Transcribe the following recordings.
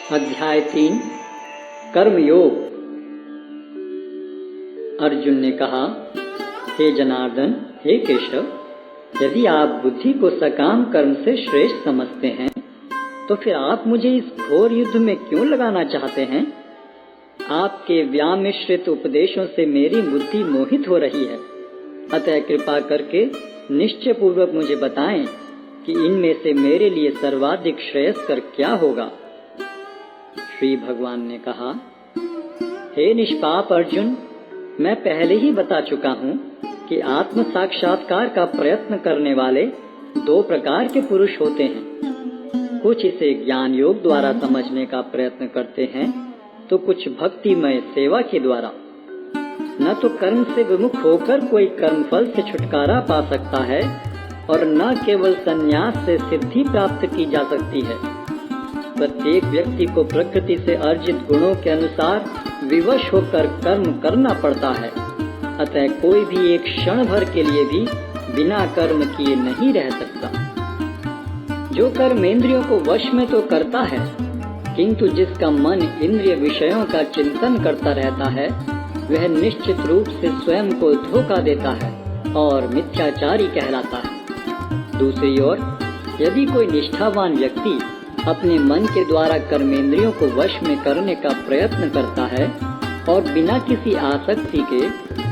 अध्याय 3 कर्मयोग। अर्जुन ने कहा, हे जनार्दन, हे केशव, यदि आप बुद्धि को सकाम कर्म से श्रेष्ठ समझते हैं तो फिर आप मुझे इस घोर युद्ध में क्यों लगाना चाहते हैं? आपके व्यामिश्रित उपदेशों से मेरी बुद्धि मोहित हो रही है। अतः कृपा करके निश्चय पूर्वक मुझे बताएं कि इनमें से मेरे लिए सर्वाधिक श्रेयस्कर क्या होगा। श्री भगवान ने कहा, हे निष्पाप अर्जुन, मैं पहले ही बता चुका हूँ कि आत्म साक्षात्कार का प्रयत्न करने वाले दो प्रकार के पुरुष होते हैं। कुछ इसे ज्ञान योग द्वारा समझने का प्रयत्न करते हैं तो कुछ भक्तिमय सेवा के द्वारा। न तो कर्म से विमुख होकर कोई कर्मफल से छुटकारा पा सकता है और न केवल संन्यास से सिद्धि प्राप्त की जा सकती है। प्रत्येक व्यक्ति को प्रकृति से अर्जित गुणों के अनुसार विवश होकर कर्म करना पड़ता है। अतः कोई भी एक क्षण भर के लिए भी बिना कर्म किए नहीं रह सकता। जो कर्म इंद्रियों को वश में तो करता है, किंतु जिसका मन इंद्रिय विषयों का चिंतन करता रहता है, वह निश्चित रूप से स्वयं को धोखा देता है और मिथ्याचारी कहलाता है। दूसरी ओर, यदि कोई निष्ठावान व्यक्ति अपने मन के द्वारा कर्मेंद्रियों को वश में करने का प्रयत्न करता है और बिना किसी आसक्ति के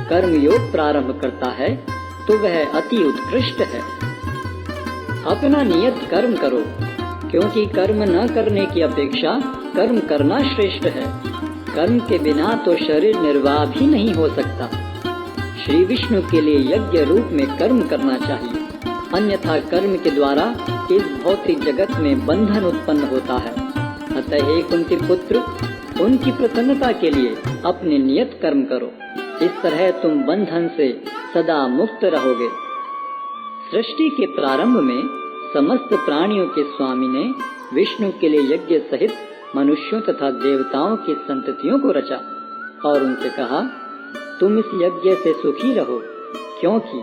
कर्मयोग प्रारंभ करता है तो वह अति उत्कृष्ट है। अपना नियत कर्म करो, क्योंकि कर्म न करने की अपेक्षा कर्म करना श्रेष्ठ है। कर्म के बिना तो शरीर निर्वाह भी नहीं हो सकता। श्री विष्णु के लिए यज्ञ रूप में कर्म करना चाहिए, अन्यथा कर्म के द्वारा इस भौतिक जगत में बंधन उत्पन्न होता है। अतः हे कुंती पुत्र, उनकी प्रसन्नता के लिए अपने नियत कर्म करो। इस तरह तुम बंधन से सदा मुक्त रहोगे। सृष्टि के प्रारंभ में समस्त प्राणियों के स्वामी ने विष्णु के लिए यज्ञ सहित मनुष्यों तथा देवताओं की संततियों को रचा और उनसे कहा, तुम इस यज्ञ से सुखी रहो, क्योंकि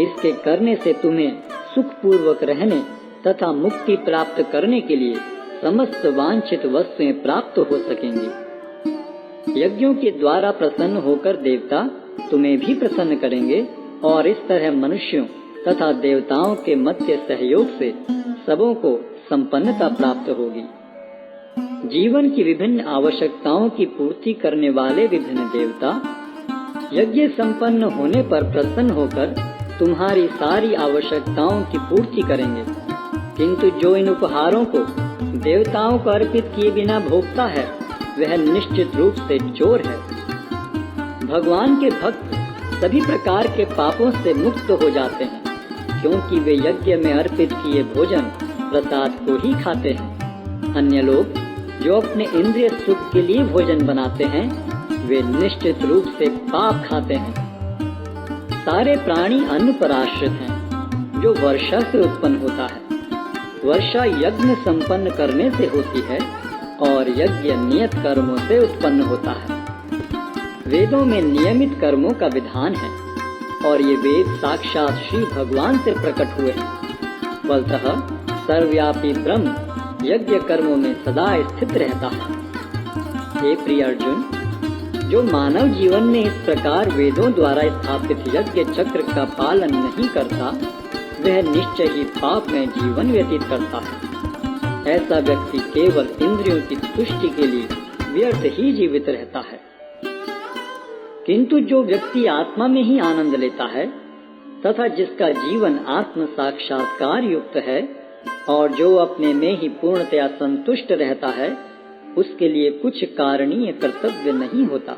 इसके करने से तुम्हें सुख पूर्वक रहने तथा मुक्ति प्राप्त करने के लिए समस्त वांछित वस्तुएं प्राप्त हो सकेंगी। यज्ञों के द्वारा प्रसन्न होकर देवता तुम्हें भी प्रसन्न करेंगे और इस तरह मनुष्यों तथा देवताओं के मध्य सहयोग से सबों को संपन्नता प्राप्त होगी। जीवन की विभिन्न आवश्यकताओं की पूर्ति करने वाले विभिन्न देवता यज्ञ संपन्न होने पर प्रसन्न होकर तुम्हारी सारी आवश्यकताओं की पूर्ति करेंगे। किंतु जो इन उपहारों को देवताओं को अर्पित किए बिना भोगता है, वह निश्चित रूप से चोर है। भगवान के भक्त सभी प्रकार के पापों से मुक्त हो जाते हैं, क्योंकि वे यज्ञ में अर्पित किए भोजन प्रसाद को ही खाते हैं। अन्य लोग जो अपने इंद्रिय सुख के लिए भोजन बनाते हैं, वे निश्चित रूप से पाप खाते हैं। सारे प्राणी अन्न पर आश्रित हैं, जो वर्षा से उत्पन्न होता है। वर्षा यज्ञ संपन्न करने से होती है और यज्ञ नियत कर्मों से उत्पन्न होता है। वेदों में नियमित कर्मों का विधान है और ये वेद साक्षात श्री भगवान से प्रकट हुए हैं। फलतः सर्वव्यापी ब्रह्म यज्ञ कर्मों में सदा स्थित रहता है। हे प्रिय अर्जुन, जो मानव जीवन में इस प्रकार वेदों द्वारा स्थापित यज्ञ चक्र का पालन नहीं करता, वह निश्चय ही पाप में जीवन व्यतीत करता है। ऐसा व्यक्ति केवल इंद्रियों की तुष्टि के लिए व्यर्थ ही जीवित रहता है। किंतु जो व्यक्ति आत्मा में ही आनंद लेता है तथा जिसका जीवन आत्म साक्षात्कार युक्त है और जो अपने में ही पूर्णतया संतुष्ट रहता है, उसके लिए कुछ कारणीय कर्तव्य नहीं होता।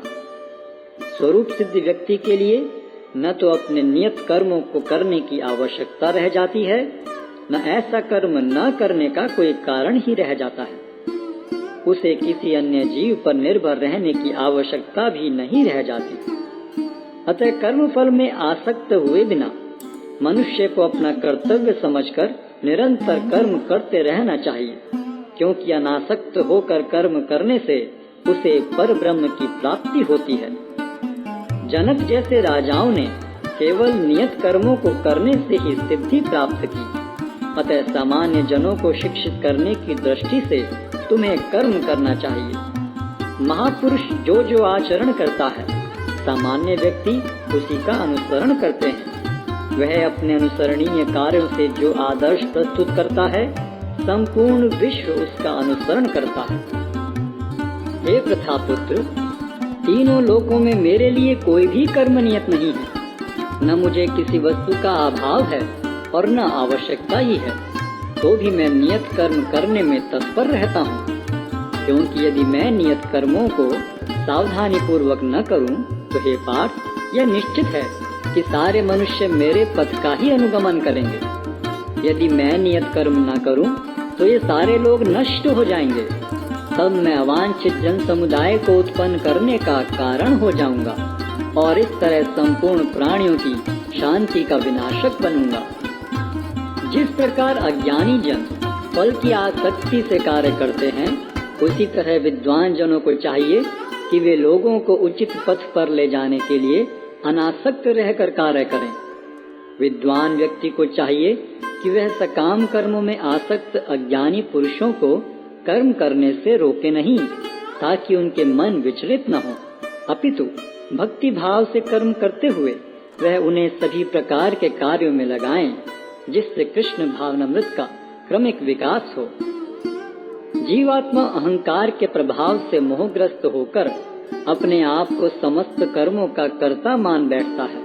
स्वरूप सिद्ध व्यक्ति के लिए न तो अपने नियत कर्मों को करने की आवश्यकता रह जाती है, न ऐसा कर्म न करने का कोई कारण ही रह जाता है। उसे किसी अन्य जीव पर निर्भर रहने की आवश्यकता भी नहीं रह जाती। अतः कर्म फल में आसक्त हुए बिना मनुष्य को अपना कर्तव्य समझकर निरंतर कर्म करते रहना चाहिए, क्योंकि अनासक्त होकर कर्म करने से उसे पर ब्रह्म की प्राप्ति होती है। जनक जैसे राजाओं ने केवल नियत कर्मों को करने से ही सिद्धि प्राप्त की, अतः सामान्य जनों को शिक्षित करने की दृष्टि से तुम्हें कर्म करना चाहिए। महापुरुष जो जो आचरण करता है, सामान्य व्यक्ति उसी का अनुसरण करते हैं। वह अपने अनुसरणीय कार्यों से जो आदर्श प्रस्तुत करता है, संपूर्ण विश्व उसका अनुसरण करता है। हे प्रथापुत्र, तीनों लोकों में मेरे लिए कोई भी कर्म नियत नहीं है। न मुझे किसी वस्तु का अभाव है और न आवश्यकता ही है, तो भी मैं नियत कर्म करने में तत्पर रहता हूँ। क्योंकि यदि मैं नियत कर्मों को सावधानी पूर्वक न करूँ, तो हे पार्थ, यह निश्चित है कि सारे मनुष्य मेरे पथ का ही अनुगमन करेंगे। यदि मैं नियत कर्म न करूँ, तो ये सारे लोग नष्ट हो जाएंगे। तब मैं अवांछित जन समुदाय को उत्पन्न करने का कारण हो जाऊंगा और इस तरह संपूर्ण प्राणियों की शांति का विनाशक बनूंगा। जिस प्रकार अज्ञानी जन फल की आसक्ति से कार्य करते हैं, उसी तरह विद्वान जनों को चाहिए कि वे लोगों को उचित पथ पर ले जाने के लिए अनासक्त रहकर कार्य करें। विद्वान व्यक्ति को चाहिए कि वह सकाम कर्मों में आसक्त अज्ञानी पुरुषों को कर्म करने से रोके नहीं, ताकि उनके मन विचलित न हो, अपितु भक्ति भाव से कर्म करते हुए वह उन्हें सभी प्रकार के कार्यों में लगाएं, जिससे कृष्ण भावनामृत का क्रमिक विकास हो। जीवात्मा अहंकार के प्रभाव से मोहग्रस्त होकर अपने आप को समस्त कर्मों का कर्ता मान बैठता है,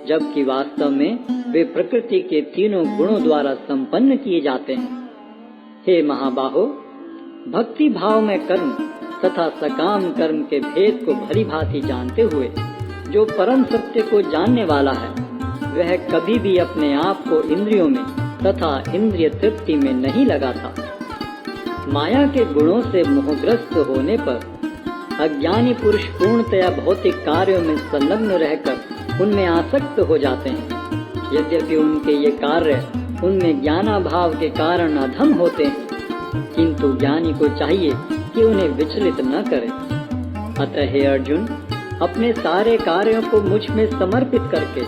जबकि वास्तव में वे प्रकृति के तीनों गुणों द्वारा संपन्न किए जाते हैं। हे महाबाहो, भक्ति भाव में कर्म तथा सकाम कर्म के भेद को भली भांति जानते हुए जो परम सत्य को जानने वाला है, वह कभी भी अपने आप को इंद्रियों में तथा इंद्रिय तृप्ति में नहीं लगाता। माया के गुणों से मोहग्रस्त होने पर अज्ञानी पुरुष पूर्णतया भौतिक कार्यों में संलग्न रहकर उनमें आसक्त हो जाते हैं। यद्यपि उनके ये कार्य उनमें ज्ञानाभाव के कारण अधम होते हैं, किंतु ज्ञानी को चाहिए कि उन्हें विचलित न करे। अतः हे अर्जुन, अपने सारे कार्यों को मुझ में समर्पित करके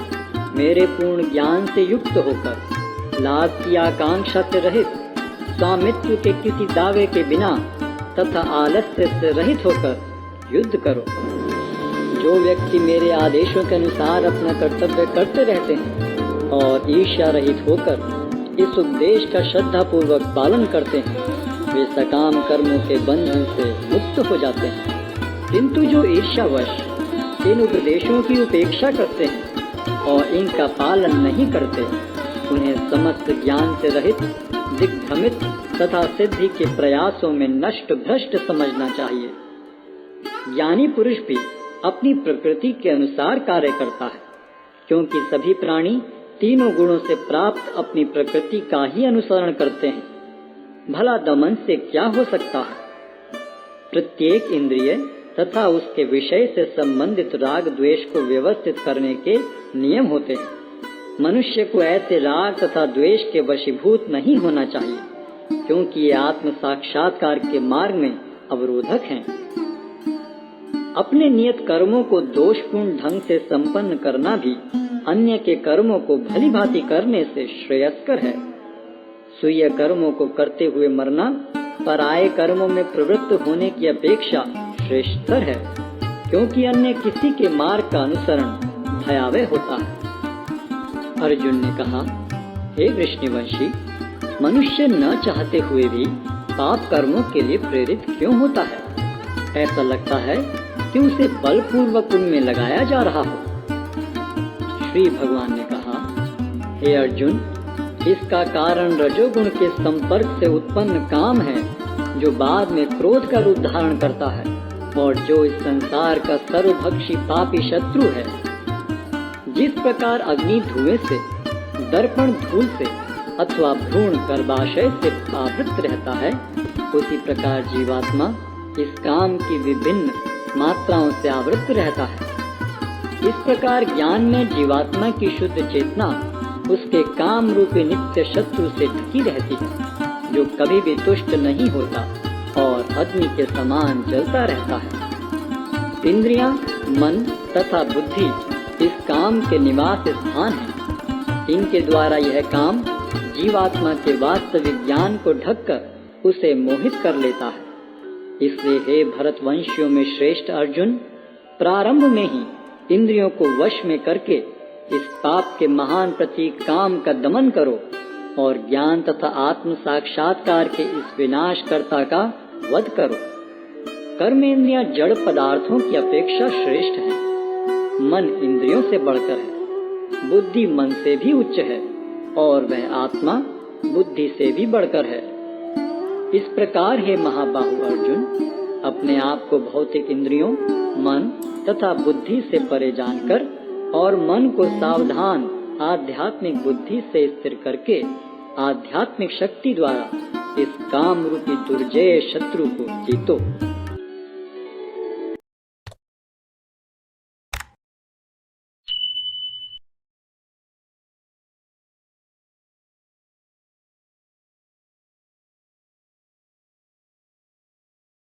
मेरे पूर्ण ज्ञान से युक्त होकर लाभ की आकांक्षा से रहित, स्वामित्व के किसी दावे के बिना तथा आलस्य से रहित होकर युद्ध करो। जो व्यक्ति मेरे आदेशों के अनुसार अपना कर्तव्य करते रहते हैं और ईर्ष्या रहित होकर इस उपदेश का श्रद्धा पूर्वक पालन करते हैं, वे सकाम कर्मों के बंधन से मुक्त हो जाते हैं। किंतु जो ईर्ष्यावश इन उपदेशों की उपेक्षा करते हैं और इनका पालन नहीं करते, उन्हें समस्त ज्ञान से रहित, दिग्भ्रमित तथा सिद्धि के प्रयासों में नष्ट भ्रष्ट समझना चाहिए। ज्ञानी पुरुष भी अपनी प्रकृति के अनुसार कार्य करता है, क्योंकि सभी प्राणी तीनों गुणों से प्राप्त अपनी प्रकृति का ही अनुसरण करते हैं। भला दमन से क्या हो सकता है? प्रत्येक इंद्रिय तथा उसके विषय से संबंधित राग द्वेष को व्यवस्थित करने के नियम होते हैं। मनुष्य को ऐसे राग तथा द्वेष के वशीभूत नहीं होना चाहिए, क्योंकि ये आत्म साक्षात्कार के मार्ग में अवरोधक हैं। अपने नियत कर्मों को दोषपूर्ण ढंग से संपन्न करना भी अन्य के कर्मों को भली भांति करने से श्रेयस्कर है। स्वीय कर्मों को करते हुए मरना पराये कर्मों में प्रवृत्त होने की अपेक्षा श्रेष्ठतर है, क्योंकि अन्य किसी के मार्ग का अनुसरण भयावह होता है। अर्जुन ने कहा, हे वृष्णिवंशी, मनुष्य न चाहते हुए भी पाप कर्मों के लिए प्रेरित क्यों होता है? ऐसा लगता है कि उसे बलपूर्वक उनमें लगाया जा रहा हो। श्री भगवान ने कहा, हे अर्जुन, इसका कारण रजोगुण के संपर्क से उत्पन्न काम है, जो बाद में क्रोध का रूप धारण करता है और जो इस संसार का सर्वभक्षी पापी शत्रु है। जिस प्रकार अग्नि धुएं से, दर्पण धूल से अथवा भ्रूण गर्भाशय से आवृत रहता है, उसी प्रकार जीवात्मा इस काम की विभिन्न मात्राओं से आवृत रहता है। इस प्रकार ज्ञान में जीवात्मा की शुद्ध चेतना उसके काम रूपी नित्य शत्रु से ढकी रहती है, जो कभी भी तुष्ट नहीं होता और अग्नि के समान जलता रहता है। इंद्रियां, मन तथा बुद्धि इस काम के निवास स्थान हैं। इनके द्वारा यह काम जीवात्मा के वास्तविक ज्ञान को ढककर उसे मोहित कर लेता है। इसलिए हे भरतवंशियों में श्रेष्ठ अर्जुन, प्रारंभ में ही इंद्रियों को वश में करके इस पाप के महान प्रतीक काम का दमन करो और ज्ञान तथा आत्म साक्षात्कार के इस विनाशकर्ता का वध करो। कर्मेंद्रियां जड़ पदार्थों की अपेक्षा श्रेष्ठ हैं। मन इंद्रियों से बढ़कर है, बुद्धि मन से भी उच्च है और वह आत्मा बुद्धि से भी बढ़कर है। इस प्रकार हे महाबाहु अर्जुन, अपने आप को भौतिक इंद्रियों, मन तथा बुद्धि से परे जानकर और मन को सावधान आध्यात्मिक बुद्धि से स्थिर करके आध्यात्मिक शक्ति द्वारा इस काम रूपी दुर्जय शत्रु को जीतो।